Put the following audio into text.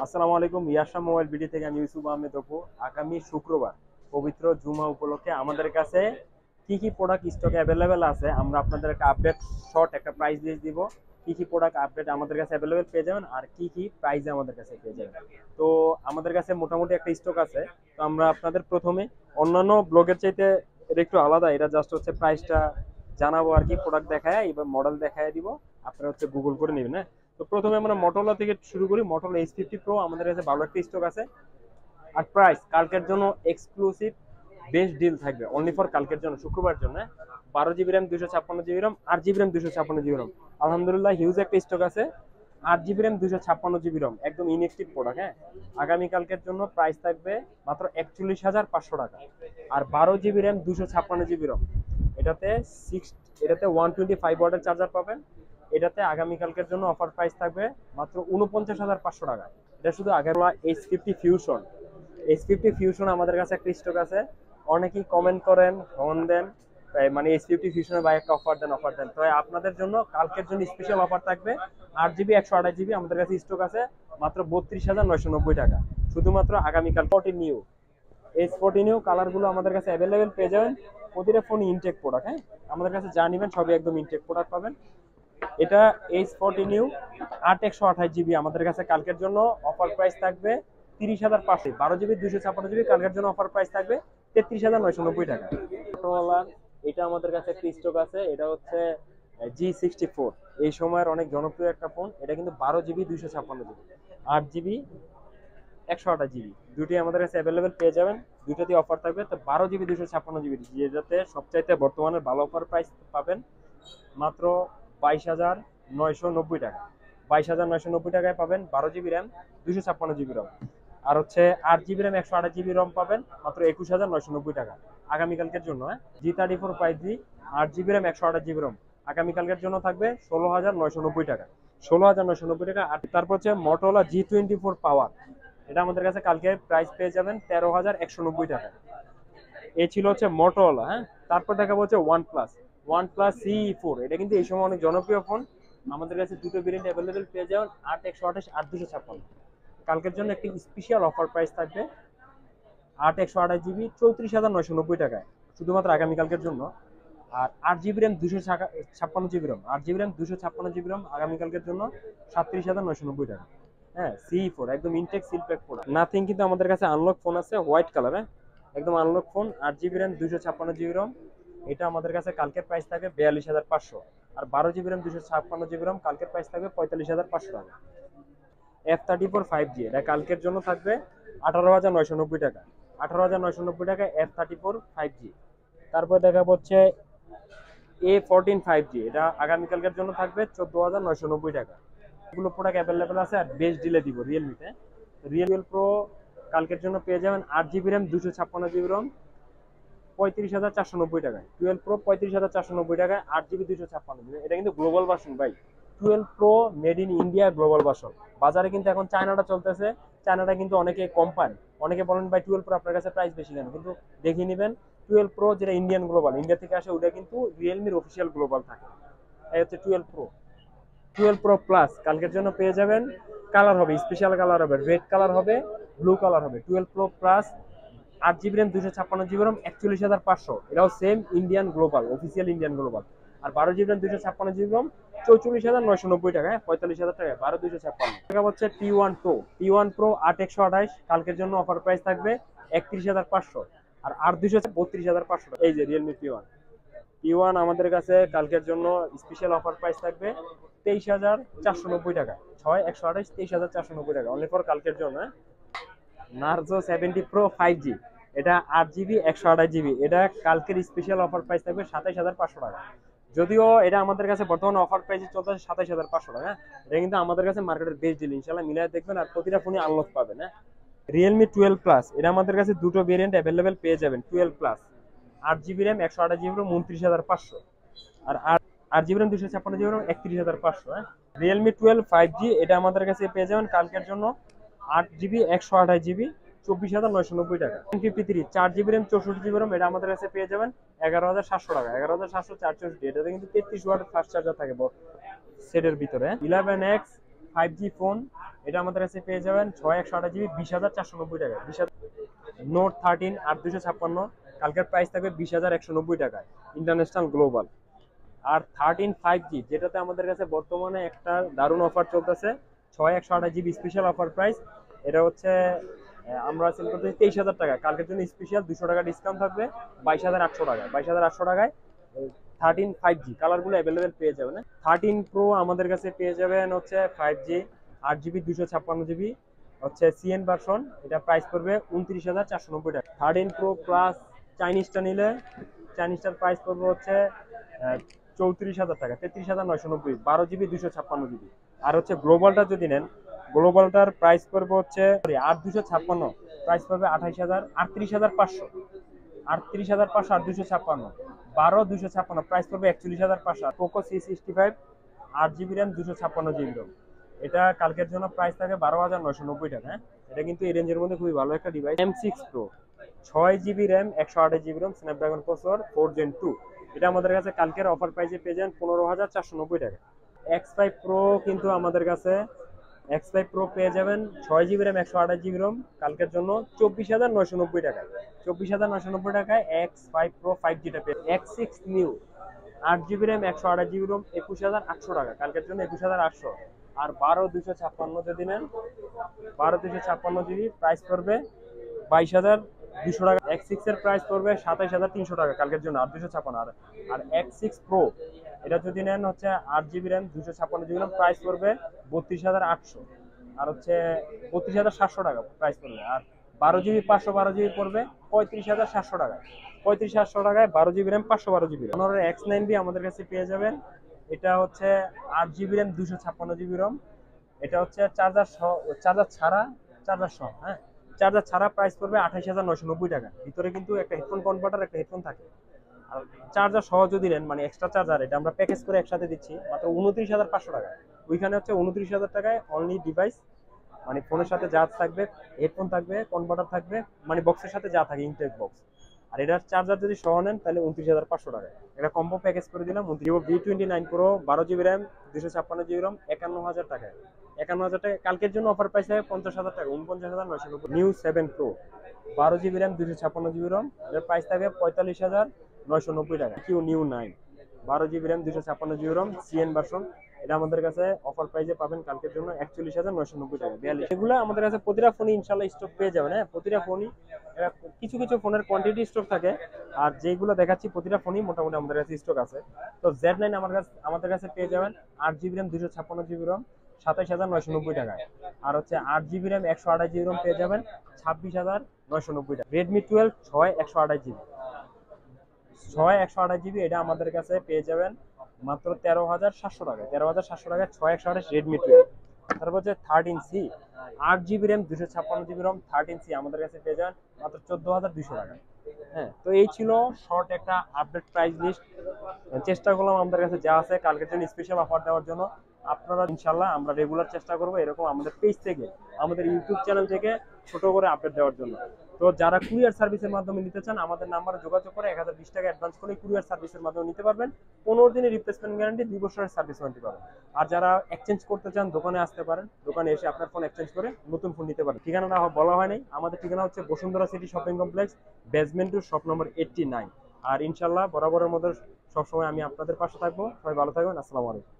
আসসালামু আলাইকুম। ইয়াশা mobile BD থেকে আমি ইউসুফ আহমেদ অপু। আগামী শুক্রবার পবিত্র জুমা উপলক্ষে আমাদের কাছে কি কি প্রোডাক্ট স্টকে অ্যাভেলেবেল আছে আমরা আপনাদের একটা আপডেট শর্ট একটা প্রাইস লিস্ট দিব। কি কি প্রোডাক্ট আপডেট আমাদের কাছে অ্যাভেলেবেল পেয়ে যাবেন আর কি কি প্রাইসে আমাদের কাছে পেয়ে যাবেন। তো আমাদের কাছে মোটামুটি একটা স্টক আছে। তো আমরা আপনাদের প্রথমে অন্যান্য ব্লগের চাইতে এটা একটু আলাদা, এটা জাস্ট হচ্ছে প্রাইসটা জানাবো আর কি, প্রোডাক্ট দেখায় এবার মডেল দেখায় দিব, আপনারা হচ্ছে গুগল করে নেবেন। হ্যাঁ, তো প্রথমে আমরা মোটরোলা থেকে শুরু করি। মোটরোলা H50 Pro আমাদের কাছে ভালো একটা স্টক আছে। আর প্রাইস কালকের জন্য এক্সক্লুসিভ বেস্ট ডিল থাকবে, অনলি ফর কালকের জন্য, শুক্রবার জন্য। 12 GB RAM 256 GB RAM, 8 GB RAM 256 GB RAM। আলহামদুলিল্লাহ হিউজ একটা স্টক আছে। 8 GB RAM 256 GB RAM একদম ইনএক্টিভ প্রোডাক্ট। হ্যাঁ, আগামী কালকের জন্য প্রাইস থাকবে মাত্র 41,500 টাকা। আর 12 GB RAM 256 GB RAM এটাতে 125 ওয়াটের চার্জার পাবেন। এটাতে আগামীকালকের জন্য অফার প্রাইস থাকবে মাত্র 49,500 টাকা। এটা শুধু আগের H50 ফিউশন আমাদের কাছে একটা স্টক আছে। অনেকেই কমেন্ট করেন, ফোন দেন, মানে H50 ফিউশনের ভাই একটা অফার দেন। তো আপনাদের জন্য কালকের জন্য স্পেশাল অফার থাকবে। 8 GB 128 GB আমাদের কাছে স্টক আছে মাত্র 32,990 টাকা, শুধুমাত্র আগামীকাল। 14 নিউ H40 নিউ কালারগুলো আমাদের কাছে অ্যাভেলেবেল পেয়ে যাবেন। প্রতিটা ফোন ইনটেক প্রোডাক্ট। হ্যাঁ, আমাদের কাছে যা নিবেন সবই একদম ইনটেক প্রোডাক্ট পাবেন। এটা H40 নিউ 8 128 GB আমাদের কাছে কালকের জন্য অফার প্রাইস থাকবে 30,500। 12 GB 256 GB কালকের জন্য অফার প্রাইস থাকবে 33,990 টাকা। মোটরোলা এটা আমাদের কাছে একটা স্টক আছে, এটা হচ্ছে G64। এই সময়ের অনেক জনপ্রিয় একটা ফোন। এটা কিন্তু 12 GB 256 GB, 8 GB 128 GB দুটি আমাদের কাছে অ্যাভেলেবেল পেয়ে যাবেন। দুটোতেই অফার থাকবে। তো 12 GB 256 GB যেটাতে সবচাইতে বর্তমানে ভালো অফার প্রাইস পাবেন মাত্র 22,990 টাকা। 22,990 টাকায় পাবেন 12 GB RAM 256 GB ROM। আর হচ্ছে 8 GB RAM 128 GB ROM পাবেন মাত্র 21,990 টাকা আগামীকালকের জন্য। হ্যাঁ, G34 5G 8 GB RAM 128 GB ROM আগামীকালকের জন্য থাকবে 16,990 টাকা। 16,990 টাকা। আর তারপর হচ্ছে মোটরোলা G24 পাওয়ার, এটা আমাদের কাছে কালকে প্রাইস পেয়ে যাবেন 13,190 টাকা। এই ছিল হচ্ছে মোটরোলা। হ্যাঁ, তারপর দেখাবো হচ্ছে ওয়ানপ্লাস CE4। এটা কিন্তু এই সময় অনেক জনপ্রিয় ফোন। আমাদের কাছে দুটো ভেরিয়েন্ট অ্যাভেলেবেল পেয়ে যাবেন, 8 128, 8 256। কালকের জন্য একটি স্পেশাল অফার প্রাইস থাকবে 8 128 GB 34,990 টাকায়, শুধুমাত্র আগামীকালকের জন্য। আর 8 GB RAM 256 GB ROM, 8 GB RAM 256 GB ROM আগামীকালকের জন্য 37,990 টাকা। হ্যাঁ, CE4 একদম ইনটেক সিলপ্যাক প্রোডাক্ট। নাথিং কিন্তু আমাদের কাছে আনলক ফোন আছে হোয়াইট কালার। হ্যাঁ, একদম unlock phone 8 GB RAM 256 GB ROM। এটা আমাদের কাছে কালকের প্রাইস থাকবে 42,500। আর 12 GB RAM 256 GB ROM কালকের প্রাইস থাকবে 45,500 টাকা। F34 5G এটা কালকের জন্য থাকবে 18,990 টাকা। 18,990 টাকা F34 5G। তারপর দেখাবো হচ্ছে A14 5G, এটা আগামীকালকের জন্য থাকবে 14,990 টাকা। এগুলো প্রোডাক্ট অ্যাভেলেবেল আছে। আর বেস্ট ডিলে দিব রিয়েলমিতে। রিয়েলমি প্রো কালকের জন্য পেয়ে যাবেন 8 GB RAM 256 GB ROM 35,490 টাকায়। 12 প্রো 35,490 টাকায় 8 GB 256 GB। এটা কিন্তু গ্লোবাল ভার্সন ভাই। 12 pro made in India global version. বাজারে কিন্তু এখন চায়নাটা চলতেছে। চায়নাটা কিন্তু অনেকে কম পান। অনেকে বলেন ভাই 12 প্রো আপনার কাছে প্রাইস বেশি কেন, কিন্তু দেখিয়ে নেবেন 12 প্রো যেটা ইন্ডিয়ান গ্লোবাল, ইন্ডিয়া থেকে আসে, ওটা কিন্তু রিয়েলমির অফিসিয়াল গ্লোবাল থাকে। এই হচ্ছে 12 প্রো। 12 প্রো প্লাস কালকের জন্য পেয়ে যাবেন, কালার হবে স্পেশাল কালার হবে, রেড কালার হবে, ব্লু কালার হবে। 12 pro plus 8 GB RAM 256 GB ROM 41,500। এটাও same Indian global, official Indian global. আর 12 GB RAM 256 GB ROM 44,990 টাকা। 45,000 টাকা 12,256 টাকা হচ্ছে T1 Pro 8 128 কালকের জন্য অফার প্রাইস থাকবে 31,500। আর 32,32,500 টাকা। এই যে রিয়েলমি P1 আমাদের কাছে কালকের জন্য স্পেশাল অফার প্রাইস থাকবে 23,490 টাকা। 6 128 23,490 টাকা অনলি ফর কালকের জন্য। নার্জো 70 Pro 5G এটা 8 GB 128 GB, এটা কালকের স্পেশাল অফার প্রাইস থাকবে 27,500 টাকা। যদিও এটা আমাদের কাছে বর্তমানে অফার প্রাইসে চলতেছে 27,500 টাকা। এটা কিন্তু আমাদের কাছে মার্কেটের বেস্ট ডিল, ইনশাআল্লাহ মিলাই দেখবেন। আর প্রতিটা ফোনে আনলক পাবেন। হ্যাঁ, রিয়েলমি 12 প্লাস এটা আমাদের কাছে দুটো ভেরিয়েন্ট অ্যাভেলেবেল পেয়ে যাবেন। 12 plus 8 GB RAM 128 GB ROM 29,500। আর 8 GB RAM 256 GB ROM 31,500। হ্যাঁ, রিয়েলমি 12 5G এটা আমাদের কাছে পেয়ে যাবেন কালকের জন্য 8 GB 128 GB 24,990 টাকা। 53 4 GB RAM 64 GB ROM এটা আমাদের কাছে পেয়ে যাবেন 11,700 টাকা। 11,700 464, এটাতে কিন্তু 33 ওয়াট ফাস্ট চার্জার থাকে সেটের ভিতরে। 11X 5G ফোন, এটা আমাদের কাছে পেয়ে যাবেন 6128 জিবি 20,490 টাকায়। নোট 13 8 256, কালকের প্রাইস থাকবে 20,190 টাকায় ইন্টারন্যাশনাল গ্লোবাল। আর 13 5G, যেটাতে আমাদের কাছে বর্তমানে একটা দারুণ অফার চলতেছে, 6128 জিবি স্পেশাল অফার প্রাইস। এটা হচ্ছে আমরা সেল করতে 23,000 টাকা, কালকের জন্য স্পেশাল 200 টাকা ডিসকাউন্ট থাকবে, 22,800 টাকায়। 22,800 টাকায় 13 5G কালারগুলো অ্যাভেলেবেল পেয়ে যাবেন। 13 প্রো আমাদের কাছে পেয়ে যাবেন হচ্ছে 5G 8 জিবি 256 জিবি হচ্ছে সিএন ভার্সন, এটা প্রাইস পড়বে 29,490 টাকা। 13 প্রো প্লাস চাইনিজটা নিলে চাইনিজটার প্রাইস পড়বে হচ্ছে 34,000 টাকা, 33,990, 12 জিবি 256 জিবি। আর হচ্ছে গ্লোবালটা যদি নেন, গ্লোবালটার প্রাইস পড়বে হচ্ছে 8 256, প্রাইস পড়বে 38,500, 8 256, প্রাইস পড়বে 41,500। Poco C65 8 GB RAM 256 GB ROM, এটা কালকের জন্য প্রাইস থাকে 12,990 টাকা। এটা কিন্তু এই রেঞ্জের মধ্যে খুবই ভালো একটা device. M6 Pro 6 GB RAM 128 GB ROM, Snapdragon processor 4 Gen 2, এটা আমাদের কাছে কালকের অফার প্রাইসে পেয়ে যান 15,490 টাকা। X5 Pro কিন্তু আমাদের কাছে X5 Pro পেয়ে যাবেন 6 জিবি র্যাম 128 জিবি রোম, কালকের জন্য 24,990 টাকায়। 24,990 টাকায় X5 Pro 5Gটা পেয়ে। X6 New 8 GB RAM 128 GB ROM, 21,800 টাকা, কালকের জন্য 21,800। আর 12 256 যদি নেন, 12 256 জিবি প্রাইস পড়বে 22,200 টাকা। X6 এর প্রাইস পড়বে 27,300 টাকা কালকের জন্য 8 256। আর X6 Pro এটা যদি নেন হচ্ছে 8 GB RAM 256 GB ROM, price পড়বে 32,800। আর হচ্ছে 32,700 টাকা প্রাইস পড়বে। আর 12 জিবি 512 জিবি পড়বে 35,700 টাকা, 35,700 টাকায় 12 GB RAM 512 GB. Honor X9B আমাদের কাছে পেয়ে যাবেন, এটা হচ্ছে 8 জিবি র্যাম 256 জিবি রোম, এটা হচ্ছে চার্জার ছাড়া, চার্জার সহ, হ্যাঁ চার্জার ছাড়া প্রাইস পড়বে 28,990 টাকা। ভিতরে কিন্তু একটা হেডফোন কনভার্টার, একটা হেডফোন থাকে। আর চার্জার সহ যদি নেন, মানে এক্সট্রা চার্জার, এটা আমরা প্যাকেজ করে একসাথে দিচ্ছি মাত্র 29,500 টাকায়। ওইখানে হচ্ছে 29,000 টাকায় অনলি ডিভাইস, মানে ফোনের সাথে যা থাকবে, হেডফোন থাকবে, কনভার্টার থাকবে, মানে বক্সের সাথে যা থাকে, ইনটেক বক্স। আর এটার চার্জার যদি সহ নেন তাহলে 29,500 টাকায়। এটা কম্বো প্যাকেজ করে দিলাম। Vivo V29 Pro 12 GB RAM 256 GB ROM 51,000 টাকায়। 51,000 টাকা কালকের জন্য অফার প্রাইস থাকে 50,000 টাকা, 49,990। New 7 Pro 12 GB RAM 256 GB ROM, এর প্রাইস থাকে 45,990 টাকা। New 9 12 GB RAM 256 GB ROM CN version, এটা আমাদের কাছে অফার প্রাইসে পাবেন কালকের জন্য 41,990 টাকা। 42 এগুলো আমাদের কাছে প্রতিটা ফোনই ইনশাআল্লাহ স্টক পেয়ে যাবেন। হ্যাঁ, প্রতিটা ফোনই, কিছু কিছু ফোনের কোয়ান্টিটি স্টক থাকে, আর যেগুলো দেখাচ্ছি প্রতিটা ফোনই মোটামুটি আমাদের কাছে স্টক আছে। তো Z9 আমাদের কাছে পেয়ে যাবেন 8 জিবি র্যাম 256 জিবি রোম 27,990 টাকায়। আর হচ্ছে 8 জিবি র্যাম 128 জিবি রোম পেয়ে যাবেন 26,990 টাকা। Redmi 12 6 128 জিবি, 128 জিবি, এটা আমাদের কাছে পেয়ে যাবেন মাত্র 13,700 টাকায়। 13,700 টাকায় 128 Redmi 12। তারপর হচ্ছে 13C 8 GB RAM 256 GB ROM 13C আমাদের কাছে পেয়ে যান মাত্র 14,200 টাকা। হ্যাঁ, তো এই ছিল শর্ট একটা আপডেট প্রাইস লিস্ট। চেষ্টা করলাম আমাদের কাছে যা আছে কালকের জন্য স্পেশাল অফার দেওয়ার জন্য। আপনারা ইনশাল্লাহ, আমরা রেগুলার চেষ্টা করবো এরকম আমাদের পেজ থেকে, আমাদের ইউটিউব চ্যানেল থেকে ছোট করে আপডেট দেওয়ার জন্য। তো যারা কুরিয়ার সার্ভিসের মাধ্যমে নিতে চান, আমাদের নাম্বারে যোগাযোগ করে 1020 টাকা অ্যাডভান্স করে কুরিয়ার সার্ভিসের মাধ্যমে নিতে পারবেন। 15 দিনের রিপ্লেসমেন্ট গ্যারান্টি, 2 বছরের সার্ভিস ওয়ারেন্টি পাবেন। আর যারা এক্সচেঞ্জ করতে চান, দোকানে আসতে পারেন, দোকানে এসে আপনার ফোন এক্সচেঞ্জ করে নতুন ফোন নিতে পারেন। ঠিকানাটা বলা হয় নাই, আমাদের ঠিকানা হচ্ছে Bashundhara city shopping complex, basement 2, shop number 89। আর ইনশাল্লাহ বরাবরের মধ্যে সবসময় আমি আপনাদের পাশে থাকবো। সবাই ভালো থাকবেন। আসসালামু আলাইকুম।